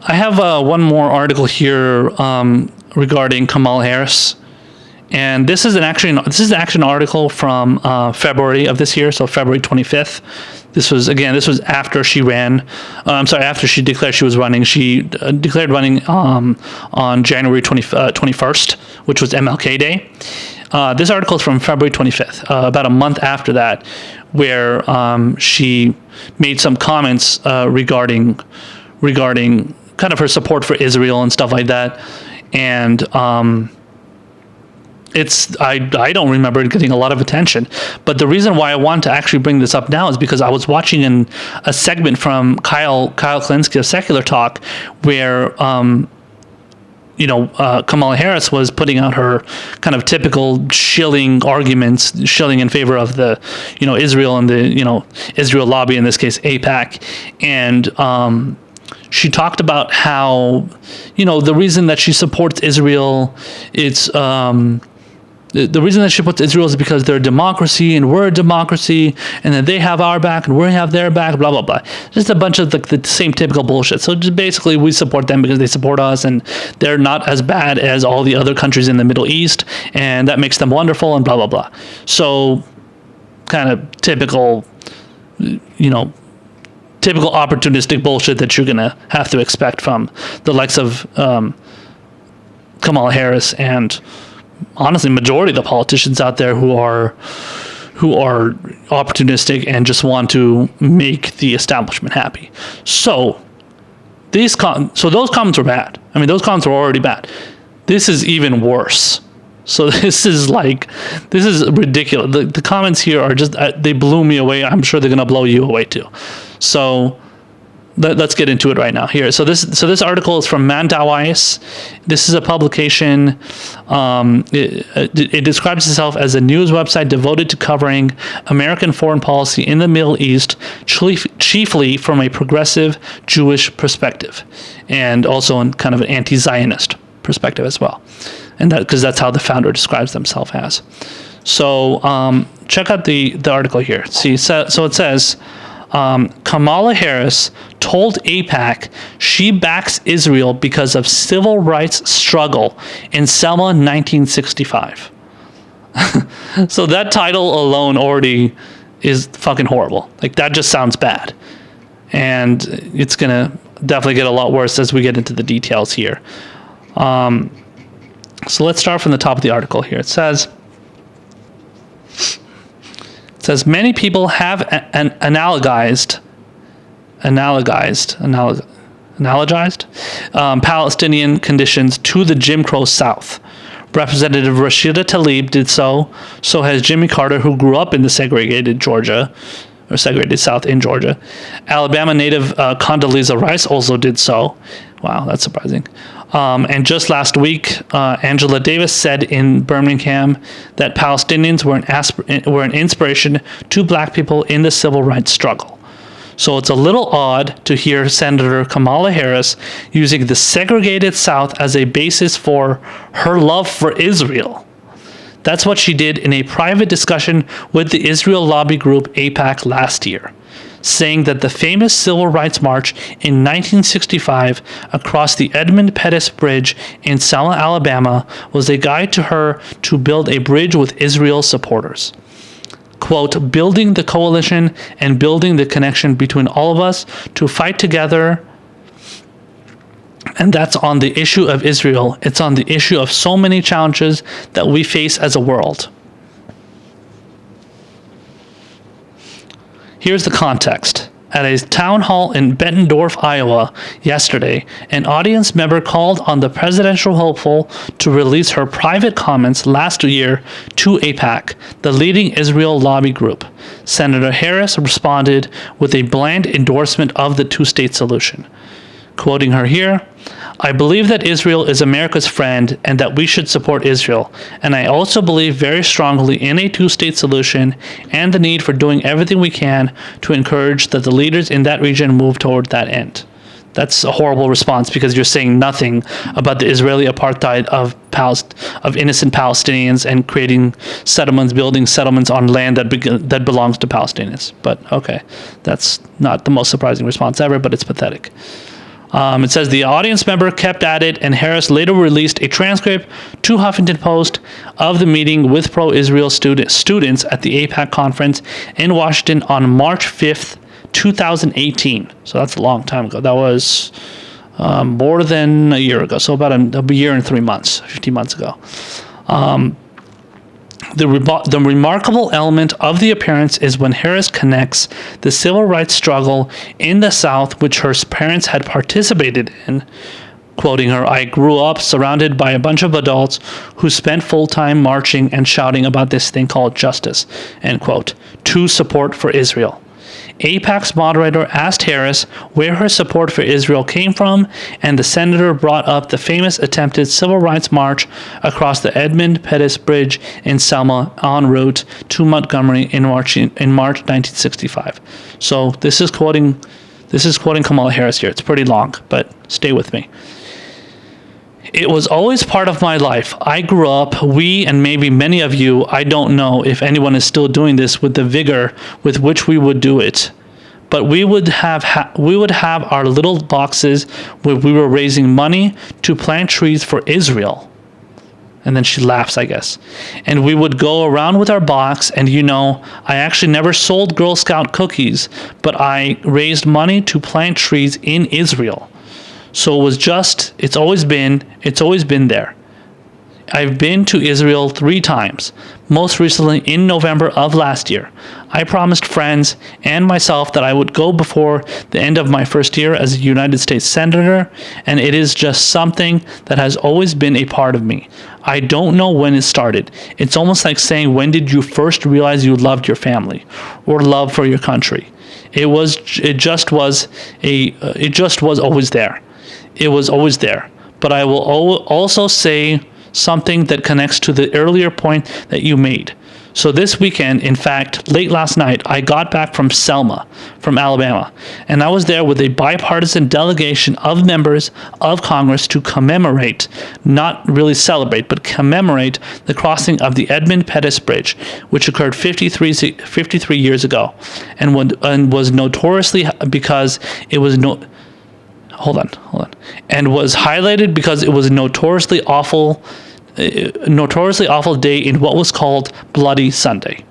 I have one more article here regarding Kamala Harris, and this is an action article from February of this year, so February 25th. This was after she ran. After she declared she was running. She declared running on January 21st, which was MLK Day. This article is from February 25th, about a month after that, where she made some comments regarding kind of her support for Israel and stuff like that. And I don't remember it getting a lot of attention. But the reason why I want to actually bring this up now is because I was watching a segment from Kyle Klinsky of Secular Talk where Kamala Harris was putting out her kind of typical shilling in favor of the, Israel and the, Israel lobby, in this case, AIPAC. And she talked about how, the reason that she supports Israel, the reason that she supports Israel is because they're a democracy and we're a democracy, and that they have our back and we have their back, blah, blah, blah. Just a bunch of the same typical bullshit. So just basically we support them because they support us, and they're not as bad as all the other countries in the Middle East, and that makes them wonderful, and blah, blah, blah. So kind of typical opportunistic bullshit that you're going to have to expect from the likes of Kamala Harris and honestly majority of the politicians out there who are opportunistic and just want to make the establishment happy. So those comments were bad. I mean, those comments were already bad. This is even worse. So this is ridiculous. The comments here are just, they blew me away. I'm sure they're going to blow you away too. So let's get into it right now here. So this article is from Mandawais. This is a publication. It describes itself as a news website devoted to covering American foreign policy in the Middle East, chiefly from a progressive Jewish perspective, and also in kind of an anti-Zionist perspective as well. And because that's how the founder describes themselves as. So check out the article here. See, so it says, Kamala Harris told AIPAC she backs Israel because of civil rights struggle in Selma 1965. So that title alone already is fucking horrible. Like, that just sounds bad. And it's going to definitely get a lot worse as we get into the details here. So let's start from the top of the article here. It says many people have analogized Palestinian conditions to the Jim Crow South. Representative Rashida Tlaib did so. So has Jimmy Carter, who grew up in the segregated South in Georgia. Alabama native Condoleezza Rice also did so. Wow, that's surprising. And just last week, Angela Davis said in Birmingham that Palestinians were an inspiration to black people in the civil rights struggle. So it's a little odd to hear Senator Kamala Harris using the segregated South as a basis for her love for Israel. That's what she did in a private discussion with the Israel lobby group AIPAC last year, saying that the famous Civil Rights March in 1965 across the Edmund Pettus Bridge in Selma, Alabama, was a guide to her to build a bridge with Israel supporters. Quote, building the coalition and building the connection between all of us to fight together. And that's on the issue of Israel. It's on the issue of so many challenges that we face as a world. Here's the context. At a town hall in Bettendorf, Iowa, yesterday, an audience member called on the presidential hopeful to release her private comments last year to AIPAC, the leading Israel lobby group. Senator Harris responded with a bland endorsement of the two-state solution. Quoting her here, I believe that Israel is America's friend and that we should support Israel. And I also believe very strongly in a two-state solution and the need for doing everything we can to encourage that the leaders in that region move toward that end. That's a horrible response because you're saying nothing about the Israeli apartheid of innocent Palestinians and creating settlements, building settlements on land that belongs to Palestinians. But okay, that's not the most surprising response ever, but it's pathetic. It says the audience member kept at it, and Harris later released a transcript to Huffington Post of the meeting with pro-Israel students at the AIPAC conference in Washington on March 5th, 2018. So that's a long time ago. That was more than a year ago. So about a year and 3 months, 15 months ago. The remarkable element of the appearance is when Harris connects the civil rights struggle in the South, which her parents had participated in. Quoting her, "I grew up surrounded by a bunch of adults who spent full time marching and shouting about this thing called justice," end quote, to support for Israel. AIPAC's moderator asked Harris where her support for Israel came from, and the senator brought up the famous attempted civil rights march across the Edmund Pettus Bridge in Selma en route to Montgomery in March 1965. So this is quoting Kamala Harris here. It's pretty long, but stay with me. "It was always part of my life. I grew up, we and maybe many of you, I don't know if anyone is still doing this with the vigor with which we would do it. But we would have our little boxes where we were raising money to plant trees for Israel." And then she laughs, I guess. "And we would go around with our box, and I actually never sold Girl Scout cookies, but I raised money to plant trees in Israel. So it's always been there. I've been to Israel 3 times, most recently in November of last year. I promised friends and myself that I would go before the end of my first year as a United States Senator, and it is just something that has always been a part of me. I don't know when it started. It's almost like saying, when did you first realize you loved your family or love for your country? It just was always there. It was always there. But I will also say something that connects to the earlier point that you made. So this weekend, in fact, late last night, I got back from Selma, from Alabama, and I was there with a bipartisan delegation of members of Congress to commemorate, not really celebrate, but commemorate the crossing of the Edmund Pettus Bridge, which occurred 53 years ago, and was notoriously because it was and was highlighted because it was a notoriously awful day in what was called Bloody Sunday,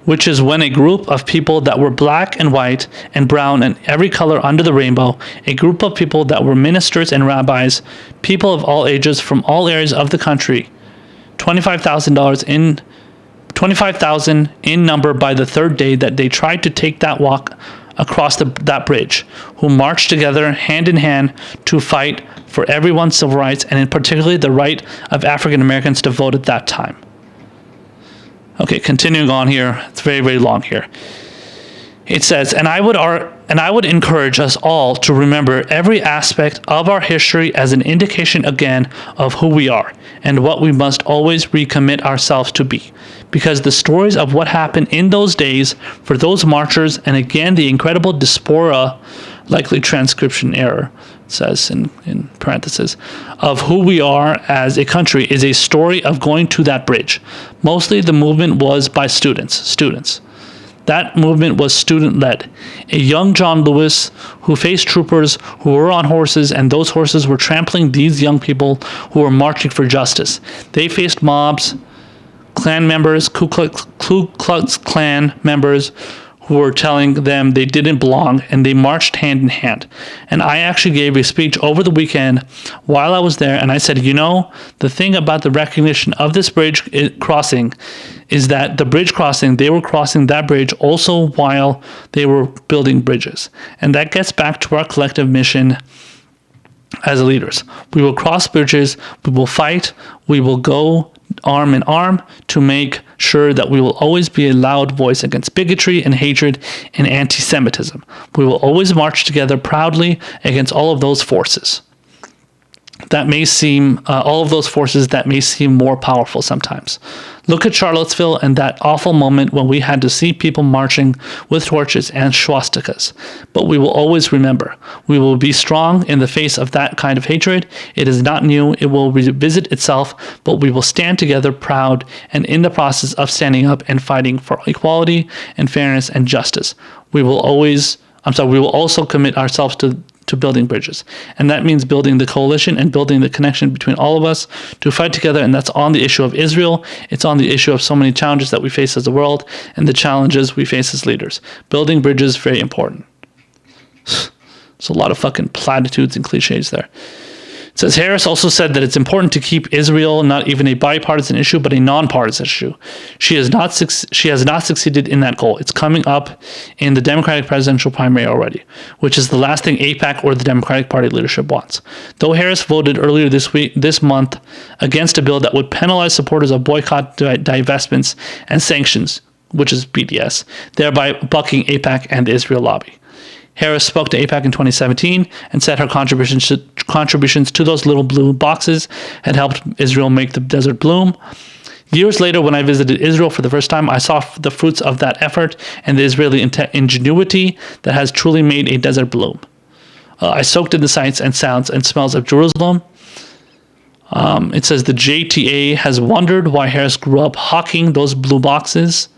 which is when a group of people that were black and white and brown and every color under the rainbow, a group of people that were ministers and rabbis, people of all ages from all areas of the country, 25,000 in number by the third day that they tried to take that walk across that bridge, who marched together hand in hand to fight for everyone's civil rights, and in particular the right of African Americans to vote at that time. Okay, continuing on here. It's very, very long here. It says, and I would encourage us all to remember every aspect of our history as an indication again of who we are and what we must always recommit ourselves to be. Because the stories of what happened in those days for those marchers, and again the incredible diaspora, likely transcription error, it says in parentheses, of who we are as a country is a story of going to that bridge. Mostly the movement was by students. That movement was student-led. A young John Lewis who faced troopers who were on horses, and those horses were trampling these young people who were marching for justice. They faced mobs, Klan members, Ku Klux Klan members who were telling them they didn't belong, and they marched hand in hand. And I actually gave a speech over the weekend while I was there, and I said, the thing about the recognition of this bridge crossing is that the bridge crossing, they were crossing that bridge also while they were building bridges. And that gets back to our collective mission as leaders. We will cross bridges, we will fight, we will go arm in arm to make sure that we will always be a loud voice against bigotry and hatred and anti-Semitism. We will always march together proudly against all of those forces that may seem more powerful sometimes. Look at Charlottesville and that awful moment when we had to see people marching with torches and swastikas. But we will always remember. We will be strong in the face of that kind of hatred. It is not new. It will revisit itself, but we will stand together proud and in the process of standing up and fighting for equality and fairness and justice. We will always We will also commit ourselves to building bridges. And that means building the coalition and building the connection between all of us to fight together. And that's on the issue of Israel. It's on the issue of so many challenges that we face as a world and the challenges we face as leaders. Building bridges, very important. It's a lot of fucking platitudes and cliches there. It says Harris also said that it's important to keep Israel not even a bipartisan issue, but a nonpartisan issue. She has not succeeded in that goal. It's coming up in the Democratic presidential primary already, which is the last thing AIPAC or the Democratic Party leadership wants. Though Harris voted earlier this month against a bill that would penalize supporters of boycott, divestments, and sanctions, which is BDS, thereby bucking AIPAC and the Israel lobby. Harris spoke to AIPAC in 2017 and said her contributions to those little blue boxes had helped Israel make the desert bloom. Years later, when I visited Israel for the first time, I saw the fruits of that effort and the Israeli ingenuity that has truly made a desert bloom. I soaked in the sights and sounds and smells of Jerusalem. It says the JTA has wondered why Harris grew up hawking those blue boxes.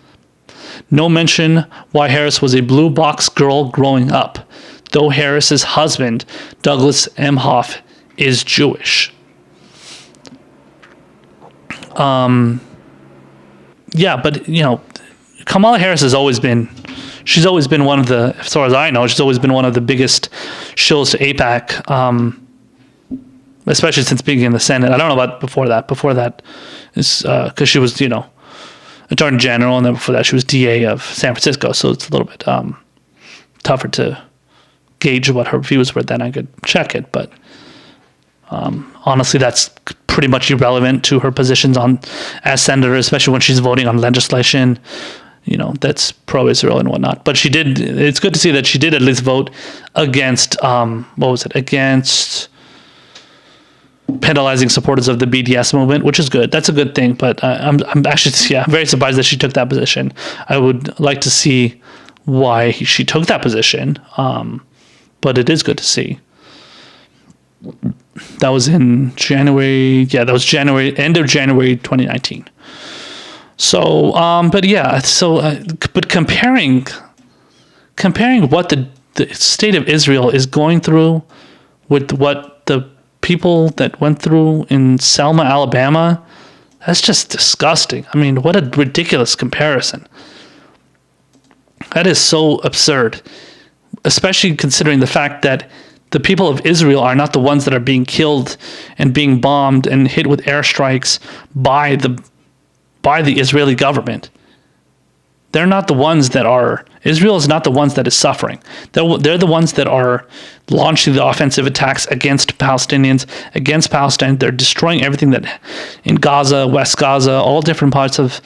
No mention why Harris was a blue box girl growing up, though Harris's husband, Douglas Emhoff, is Jewish. Yeah, but, Kamala Harris she's always been one of the, as far as I know, she's always been one of the biggest shills to AIPAC, especially since being in the Senate. I don't know about before that. Before that is because she was, Attorney General, and then before that she was DA of San Francisco, so it's a little bit tougher to gauge what her views were. Then I could check it, but honestly, that's pretty much irrelevant to her positions as senator, especially when she's voting on legislation, that's pro-Israel and whatnot. But it's good to see that she did at least vote against, against penalizing supporters of the BDS movement, which is good. That's a good thing, but I'm actually, very surprised that she took that position. I would like to see why she took that position, but it is good to see. That was in January, end of January 2019. So, but comparing what the state of Israel is going through with what the people that went through in Selma, Alabama, that's just disgusting. I mean, what a ridiculous comparison. That is so absurd, especially considering the fact that the people of Israel are not the ones that are being killed and being bombed and hit with airstrikes by the Israeli government. They're not the ones that are, Israel is not the ones that is suffering. They're the ones that are launching the offensive attacks against Palestinians, against Palestine. They're destroying everything that in Gaza, West Gaza, all different parts of,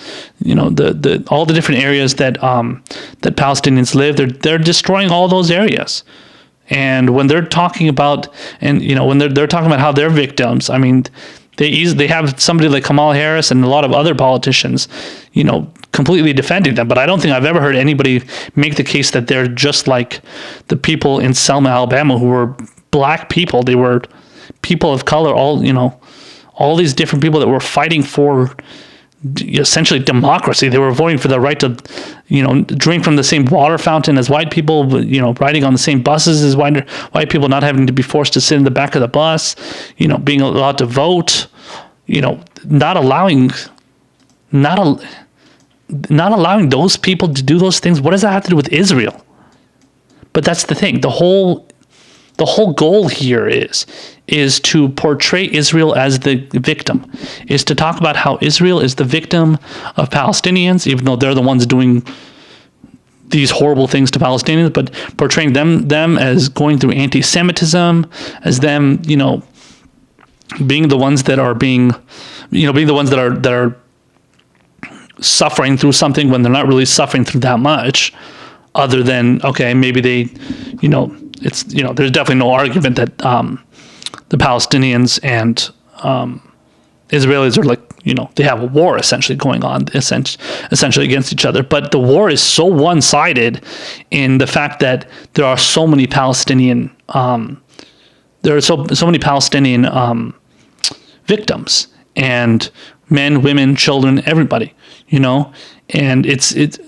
all the different areas that that Palestinians live. They're destroying all those areas. And when they're talking about, when they're talking about how they're victims, I mean, they have somebody like Kamala Harris and a lot of other politicians, completely defending them. But I don't think I've ever heard anybody make the case that they're just like the people in Selma, Alabama, who were black people. They were people of color, all these different people that were fighting for essentially democracy. They were voting for the right to, drink from the same water fountain as white people, riding on the same buses as white people, not having to be forced to sit in the back of the bus, being allowed to vote, not allowing those people to do those things. What does that have to do with Israel? But that's the thing. The whole goal here is to portray Israel as the victim, is to talk about how Israel is the victim of Palestinians, even though they're the ones doing these horrible things to Palestinians, but portraying them as going through anti-Semitism, as them, being the ones that are being the ones that are suffering through something when they're not really suffering through that much, other than, okay, maybe they, it's, there's definitely no argument that the Palestinians and Israelis are like, they have a war essentially going on, essentially against each other. But the war is so one-sided in the fact that there are so many Palestinian, victims, and men, women, children, everybody, and it's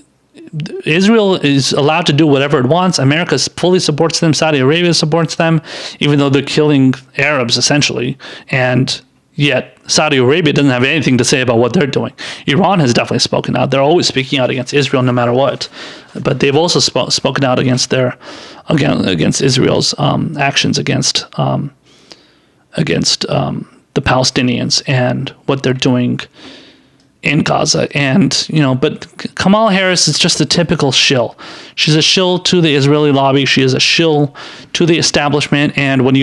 Israel is allowed to do whatever it wants. America fully supports them. Saudi Arabia supports them, even though they're killing Arabs essentially. And yet Saudi Arabia doesn't have anything to say about what they're doing. Iran has definitely spoken out. They're always speaking out against Israel no matter what. But they've also spoken out against Israel's actions against the Palestinians and what they're doing in Gaza. And, but Kamala Harris is just a typical shill. She's a shill to the Israeli lobby. She is a shill to the establishment. And when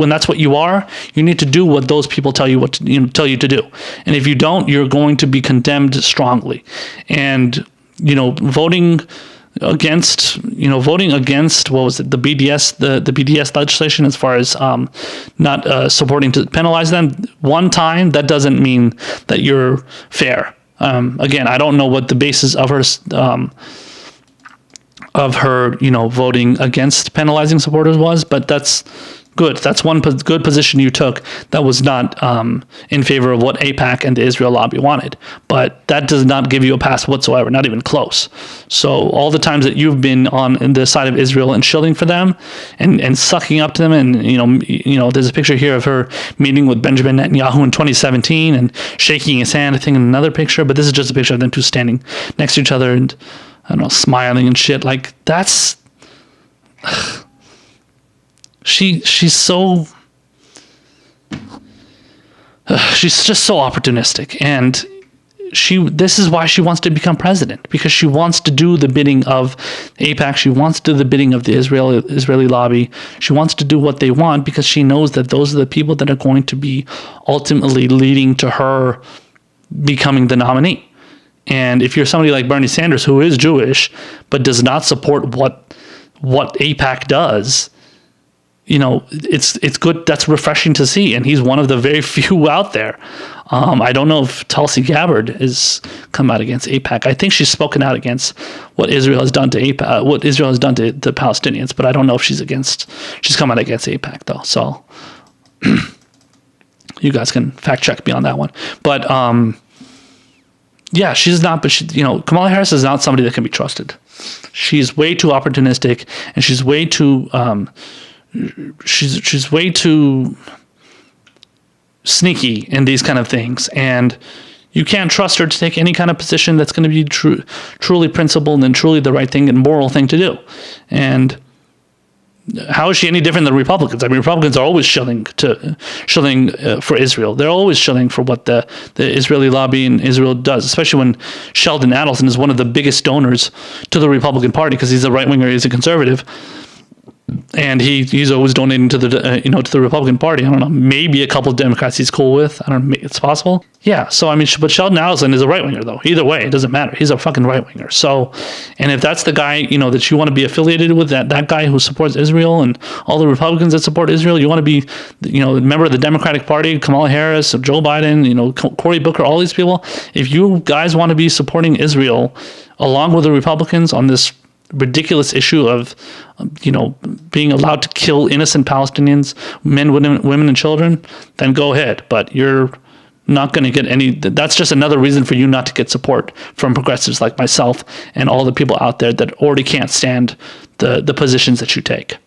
that's what you are, you need to do what those people tell you tell you to do. And if you don't, you're going to be condemned strongly. And, voting against what was it, the BDS legislation, as far as not supporting to penalize them one time, that doesn't mean that you're fair. Again, I don't know what the basis of her voting against penalizing supporters was, but that's good. That's one good position you took that was not in favor of what AIPAC and the Israel lobby wanted. But that does not give you a pass whatsoever, not even close. So all the times that you've been on the side of Israel and shilling for them and sucking up to them, and there's a picture here of her meeting with Benjamin Netanyahu in 2017 and shaking his hand, I think, in another picture. But this is just a picture of them two standing next to each other and, I don't know, smiling and shit. Like, that's... She's just so opportunistic, and this is why she wants to become president, because she wants to do the bidding of AIPAC. She wants to do the bidding of the Israeli lobby. She wants to do what they want because she knows that those are the people that are going to be ultimately leading to her becoming the nominee. And if you're somebody like Bernie Sanders, who is Jewish but does not support what AIPAC does, it's good. That's refreshing to see, and he's one of the very few out there. I don't know if Tulsi Gabbard has come out against AIPAC. I think she's spoken out against what Israel has done to AIPAC, what Israel has done to the Palestinians, but I don't know if she's come out against AIPAC though. So you guys can fact check me on that one. But yeah, she's not. But Kamala Harris is not somebody that can be trusted. She's way too opportunistic, and she's way too. She's way too sneaky in these kind of things, and you can't trust her to take any kind of position that's going to be truly principled and truly the right thing and moral thing to do. And how is she any different than Republicans? I mean, Republicans are always shilling for Israel. They're always shilling for what the Israeli lobby in Israel does, especially when Sheldon Adelson is one of the biggest donors to the Republican Party because he's a right winger, he's a conservative. And he's always donating to the to the Republican Party. I don't know, maybe a couple of Democrats he's cool with. I don't know, it's possible. Yeah. So I mean, but Sheldon Adelson is a right winger though. Either way, it doesn't matter. He's a fucking right winger. So, and if that's the guy that you want to be affiliated with, that guy who supports Israel and all the Republicans that support Israel, you want to be a member of the Democratic Party, Kamala Harris, or Joe Biden, Cory Booker, all these people. If you guys want to be supporting Israel along with the Republicans on this ridiculous issue of being allowed to kill innocent Palestinians, men, women and children, then go ahead. But you're not going to get any. That's just another reason for you not to get support from progressives like myself and all the people out there that already can't stand the positions that you take.